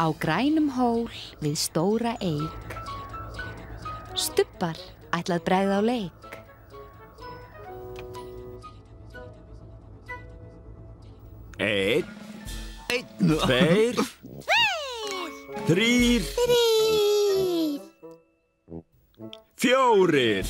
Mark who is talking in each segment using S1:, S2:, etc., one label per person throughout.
S1: Á grænum hól við stóra eik, Stubbar ætlað bregða á leik.
S2: Einn, tveir, þrír, fjórir.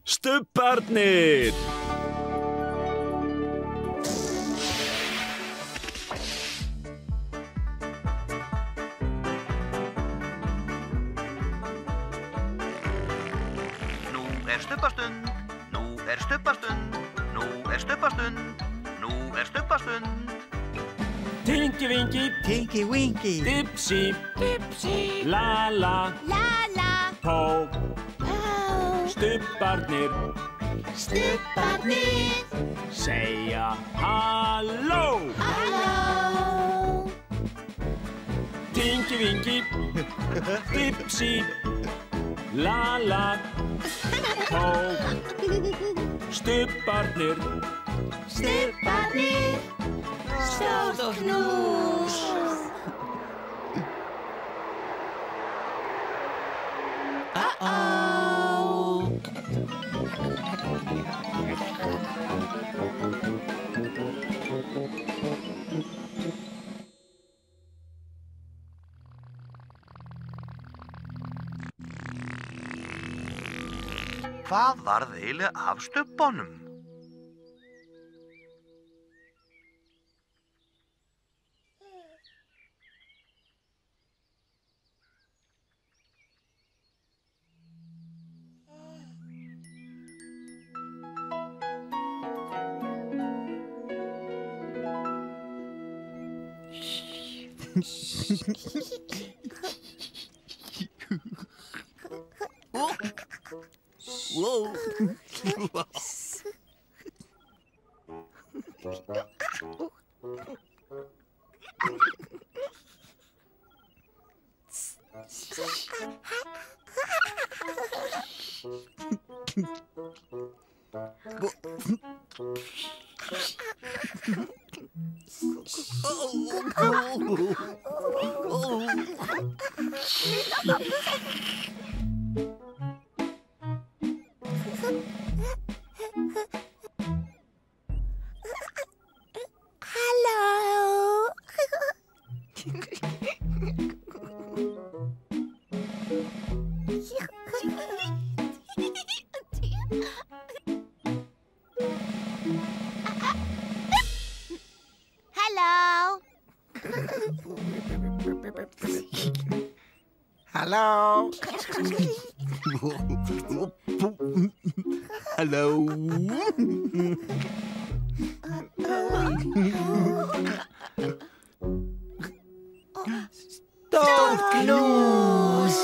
S2: Stubbarnir.
S3: Nú er stubbastund, nú er stubbastund, nú er stubbastund, nú er stubbastund.
S2: Tinky Winky,
S4: Tinky Winky,
S2: Dipsy,
S5: Dipsy,
S2: Lala,
S5: Lala,
S2: Pó,
S5: Pó,
S2: Stubbarnir,
S5: Stubbarnir,
S2: segja halló.
S5: halló.
S2: Tinky Winky, Dipsy, Lala, Pó, Stubbarnir,
S5: Stubbarnir, stórt knús.
S3: Hvað varð eiginlega af stubbanum?
S4: Whoa.
S5: Hello.
S4: Hello.
S5: Stórt knús.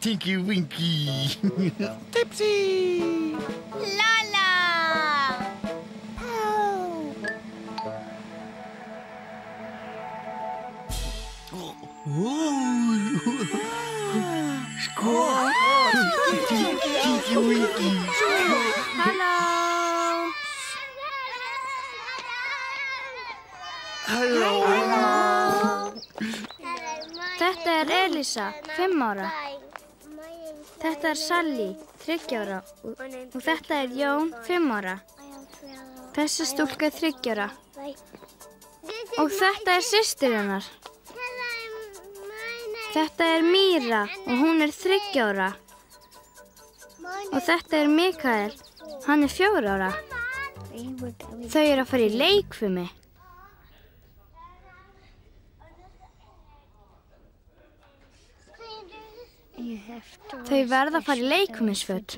S4: Tinky Winky. Dipsy.
S5: Lala. Pow.
S4: Squawk. Tinky Winky.
S6: Halló!
S4: Halló.
S6: Þetta er Elísa, 5 ára. Þetta er Sally, 3 ára. Og þetta er Jón, 5 ára. Þessi stúlka er 3 ára. Og þetta er systir hennar. Þetta er Míra og hún er 3 ára. Og þetta er Mikael, hann er 4 ára. Þau eru að fara í leikfimi. Þau verða að fara í leikfimisföt.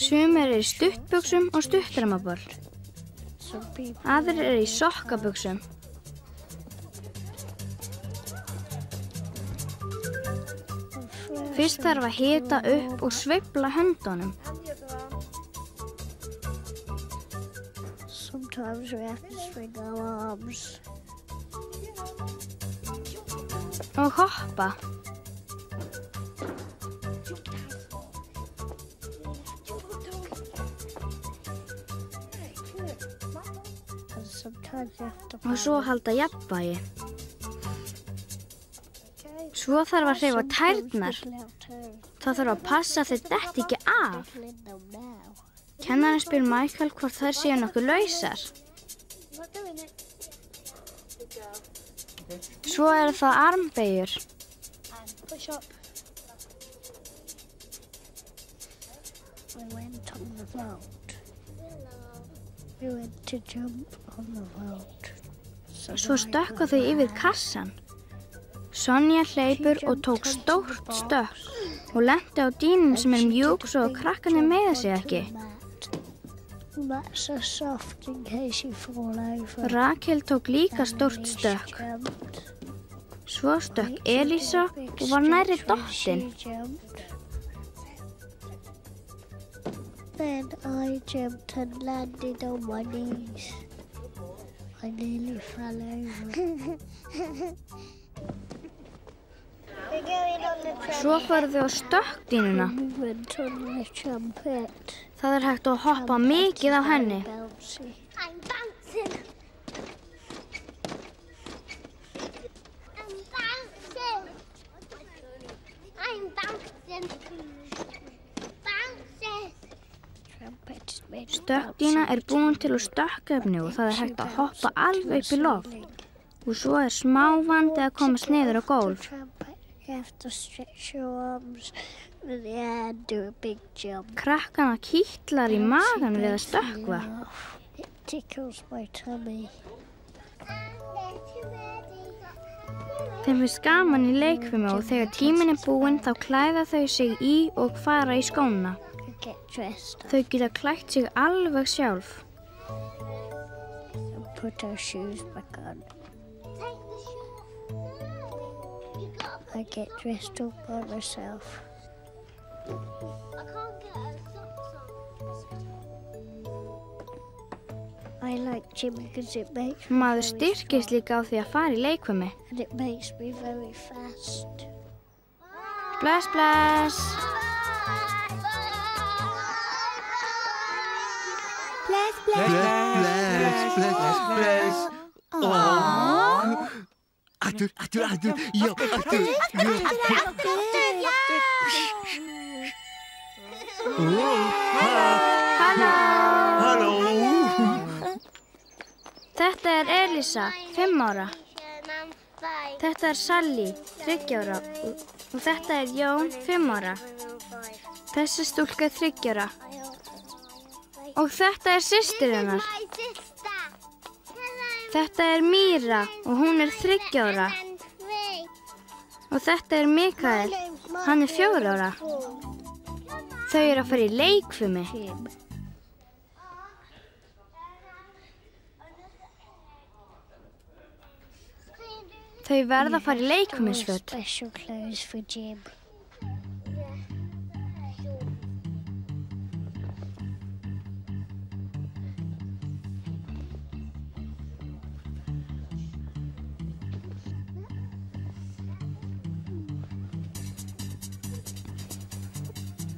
S6: Sumir eru í stuttbuxum og stuttdramaból. Aðrir eru í sokkabuxum. Fyrst þarf að hita upp og sveifla höndunum.
S5: Sometimes we have to swing our arms.
S6: Og hoppa.
S5: And sometimes you have to
S6: Og svo halda jafnvægi. Svo þarf að hreyfa tærnar. Það þarf að passa að þau detti ekki af. Kennarinn spyr Michael hvort þær séu nokkuð lausar. Svo eru það armbeygjur.
S5: push up. We went on the float. We went to jump on the float.
S6: Svo stökka þau yfir kassan. Sonja hleypur og tók stórt stökk og lenti á dýnum sem er mjúk svo að krakkarnir meiða sig ekki.
S5: That's so soft in case you fall over.
S6: Rakel tók líka stórt stökk. Svo stökk Elísa og var nærri dottin.
S5: Then I jumped and landed on my knees. I nearly fell over. We're going on the trampoline.
S6: Svo fóru þau á stökkdýnuna.
S5: We went on the trumpet.
S6: Það er hægt að hoppa mikið á henni.
S5: Bouncy. I'm bouncing. I'm bouncing. I'm bouncing. Bouncing. Trumpet is made of
S6: Stökkdýna er búin til úr stökkefni og það er hægt að hoppa alveg upp í loft. Og svo er smá vandi að komast niður á gólf.
S5: You have to stretch your arms in the air and do a big jump.
S6: Krakkana kitlar í magan við að stökkva.
S5: It tickles my tummy.
S6: Þeim finnst gaman í leikfimi og þegar tíminn er búinn þá klæða þau sig í og fara í skóna.
S5: You get dressed up
S6: Þau geta klætt sig alveg sjálf.
S5: and put our shoes back on. I get dressed up by myself. I like gym because it makes me
S6: Maður
S5: very
S6: styrkist líka á því að fara í leikfimi.
S5: and it makes me very fast.
S6: Bless, bless.
S5: Bless,
S4: Bless. Aftur, já, aftur. Halló.
S6: Þetta er Elísa, 5 ára. Þetta er Sally, 3 ára. Og þetta er Jón, 5 ára. Þessi stúlka er 3 ára. Og þetta er systir hennar. Þetta er Míra og hún er 3 ára. Og þetta er Mikael. Hann er 4 ára. Þau eru að fara í leikfimi. Þau verða að fara í leikfimisföt.
S5: Special clothes for Jim.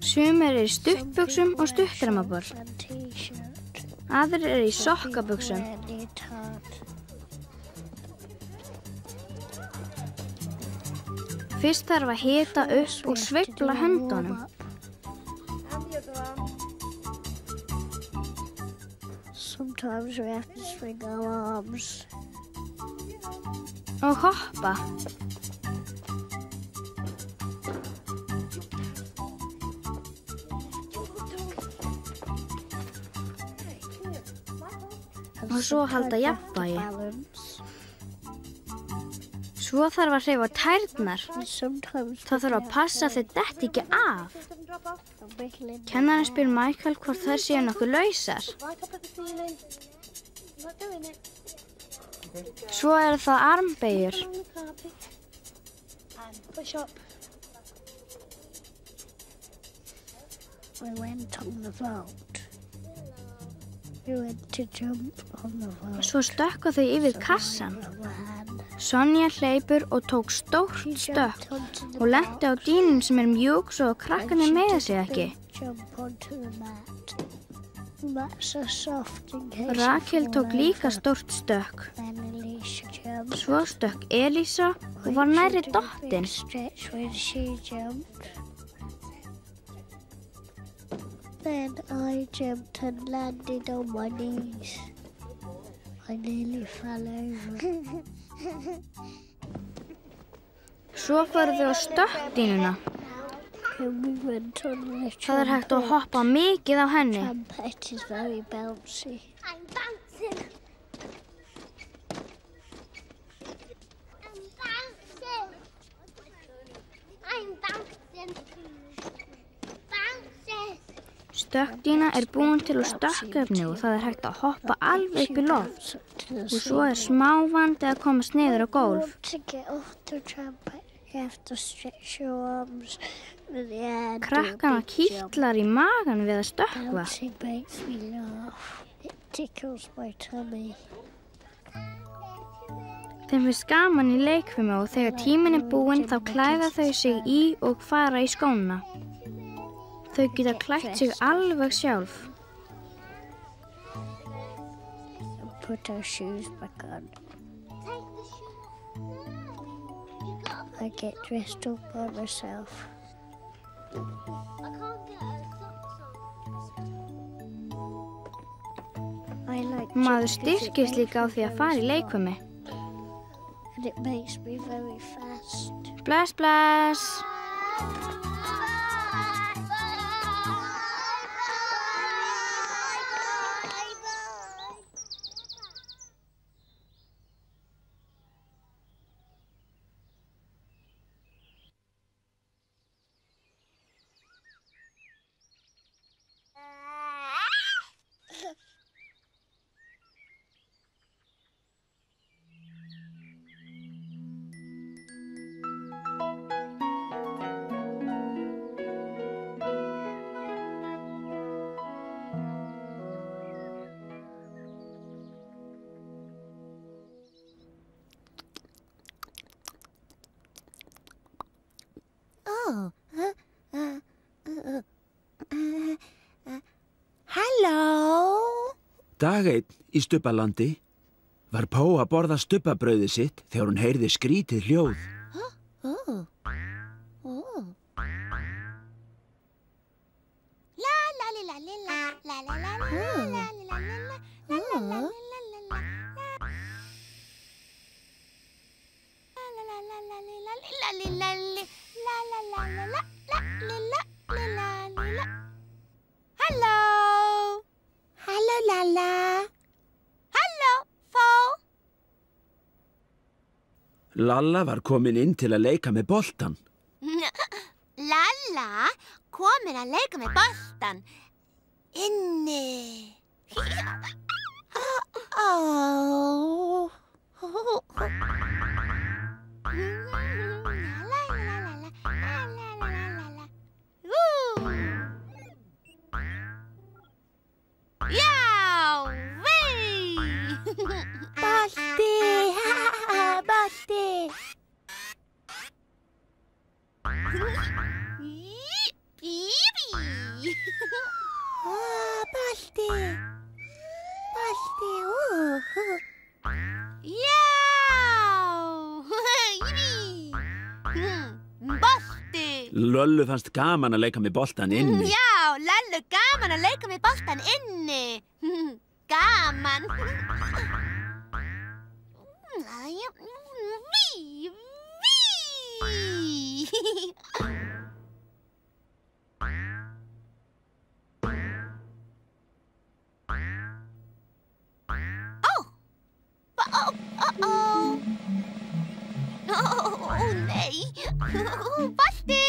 S6: Sumir eru í stuttbuxum og stuttermabor. Aðrir eru í sokkabuxum. Fyrst þarf að hita upp og sveifla höndunum.
S5: Sometimes we have to swing our arms.
S6: Og hoppa. Og svo halda jafnvægi. Svo þarf að hreyfa tærnar. Það þarf að passa að þau detti ekki af. Kennarinn spyr Mikael hvort þær séu nokkuð lausar. Svo eru það armbeygjur.
S5: We went on the float. We went to jump on the float.
S6: Svo stökka þau yfir kassan. Sonja hleypur og tók stórt stökk og lenti á dýnunni sem er mjúk svo að krakkarnir meiða sig ekki. Rakel tók líka stórt stökk. Svo stökk Elísa og var nærri dottin.
S5: Then I jumped and landed on my knees. I nearly fell over.
S6: Svo fóru þau á stökkdýnuna. Það er hægt að hoppa mikið á henni.
S5: It is very bouncy.
S7: I'm bouncing. I'm bouncing. Bounces.
S6: Stökkdýna er búin til úr stökkefni og það er hægt að hoppa alveg upp í loft. Og svo er smá vandi að komast niður á gólf. Krakkana kitlar í magan við að stökkva. Þeim finnst gaman í leikfimi og þegar tíminn er búinn þá klæða þau sig í og fara í skóna. Þau geta klætt sig alveg sjálf.
S5: Put our shoes back on. I get dressed up by myself.
S7: I can't get a socks on.
S5: I like
S6: Maður styrkist líka á því að fara í leikfimi.
S5: and it makes me very fast.
S6: Bless, bless!
S8: Halló?
S2: Dag einn í Stubbalandi var Pó að borða stubbabrauðið sitt þegar hún heyrði skrítið hljóð. Lalla var komin inn til að leika með boltan.
S8: Lalla komin að leika með boltan. Inni. Já, vei! Bolti, bolti! Bíbí! Bolti! Bolti, Já! Bolti!
S2: Löllu fannst gaman að leika með boltan inni.
S8: Já, Löllu gaman að leika með boltan inni. Gaman. Ví, ví. Nei. Bolti. Bolti.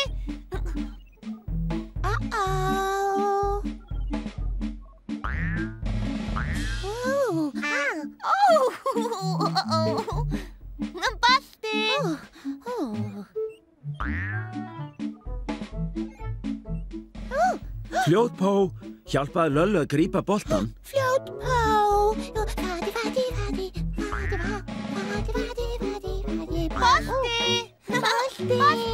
S2: Fljótpó hjálpaði Löllu að grípa boltan.
S8: Fljótpó. Bolti. Bolti.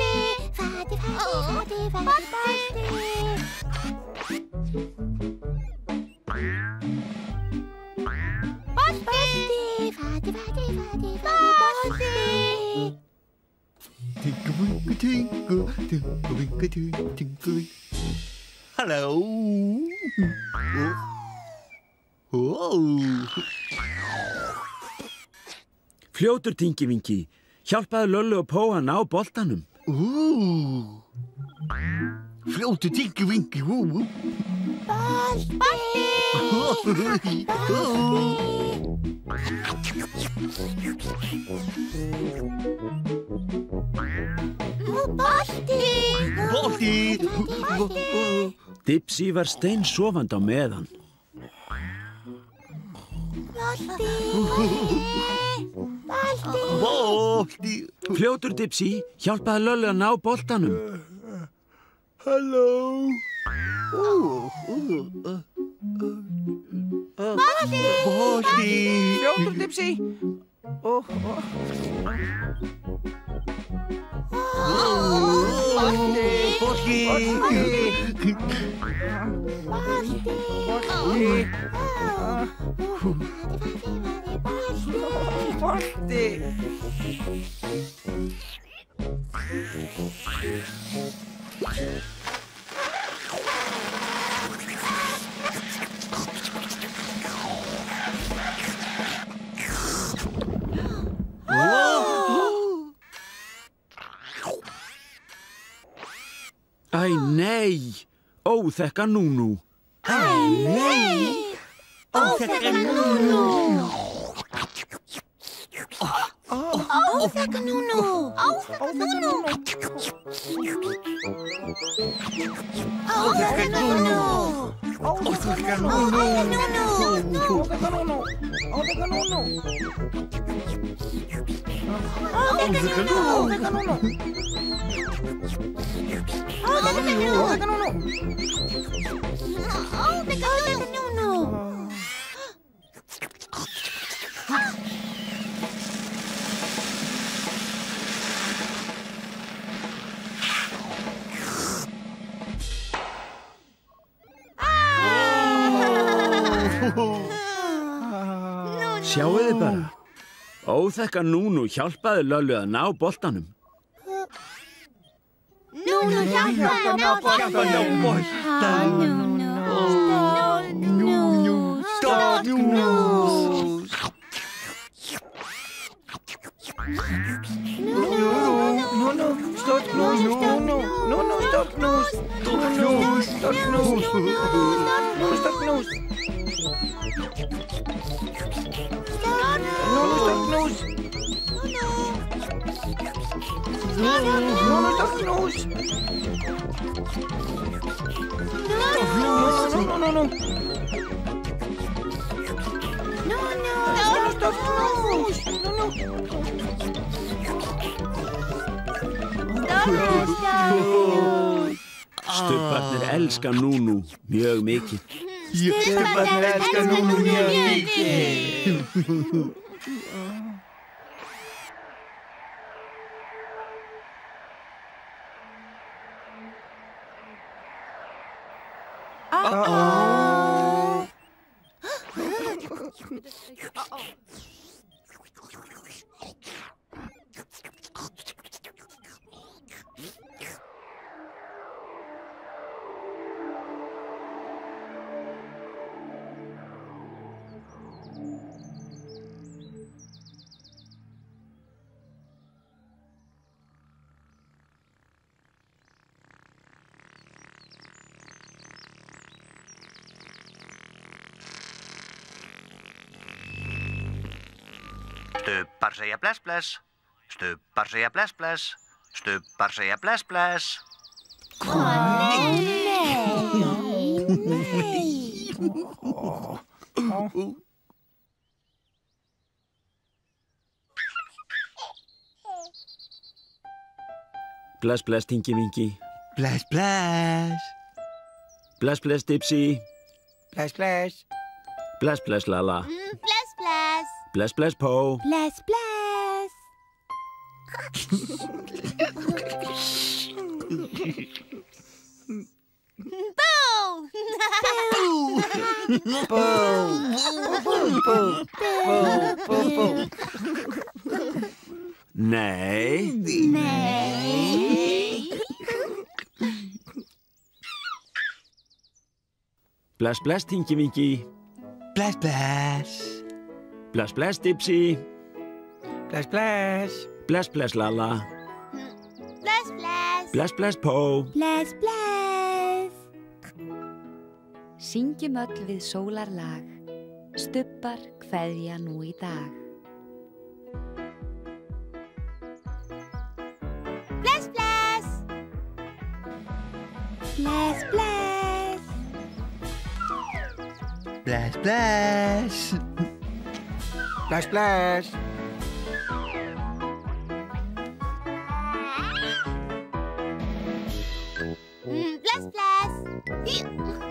S4: Hello.
S2: Fljótur Tingivingi hjálpaði Löllu og Pó að ná boltanum.
S4: Fljótur Tingivingi. Bolti.
S2: Dipsy var steinsofandi á meðan.
S4: Bolti.
S2: Fljótur Dipsy hjálpaði Löllu að ná boltanum.
S4: Hello. Bolti.
S2: Fljótur Dipsy. Æ, nei! Óþekka Núnú!
S8: Æ, nei! Óþekka Núnú! Óþekka Núnú! Óþekka Núnú! Óþekka Núnú! Óþekka Núnú! Óþekka Núnú! Óþekka Núnú! Óþekka Núnú!
S2: Sjáuði bara. Óþekka Núnú hjálpaði Löllu að ná boltanum.
S8: Núnú hjálpaði að ná boltanum.
S4: Stofnus.
S2: Stubbarnir elska Núnú mjög mikið.
S4: Stubbarnir elska Núnú mjög mikið.
S3: Stubbar segja bless bless. Stubbar segja bless bless. Stubbar segja bless bless.
S2: Bless, bless, Tingi Vingi.
S4: Bless, bless.
S2: Bless, bless, Dipsy.
S4: Bless, bless.
S2: Bless, bless, Lala.
S8: Bless, bless.
S2: Bless, bless, Po.
S8: Bless, bless. Boo!
S2: Nei. Bless, bless, Tingi Vingi.
S4: Bless, bless.
S2: Bless, bless, Dipsy.
S4: Bless, bless.
S2: Bless, bless, Lala.
S8: Bless, bless.
S2: Bless, bless, Po.
S8: Bless, bless.
S1: Syngjum öll við sólarlag, stubbar kveðja nú í dag.
S8: Bless, bless. Bless, bless.
S4: Bless, bless. Bless, bless.
S8: Bless, bless.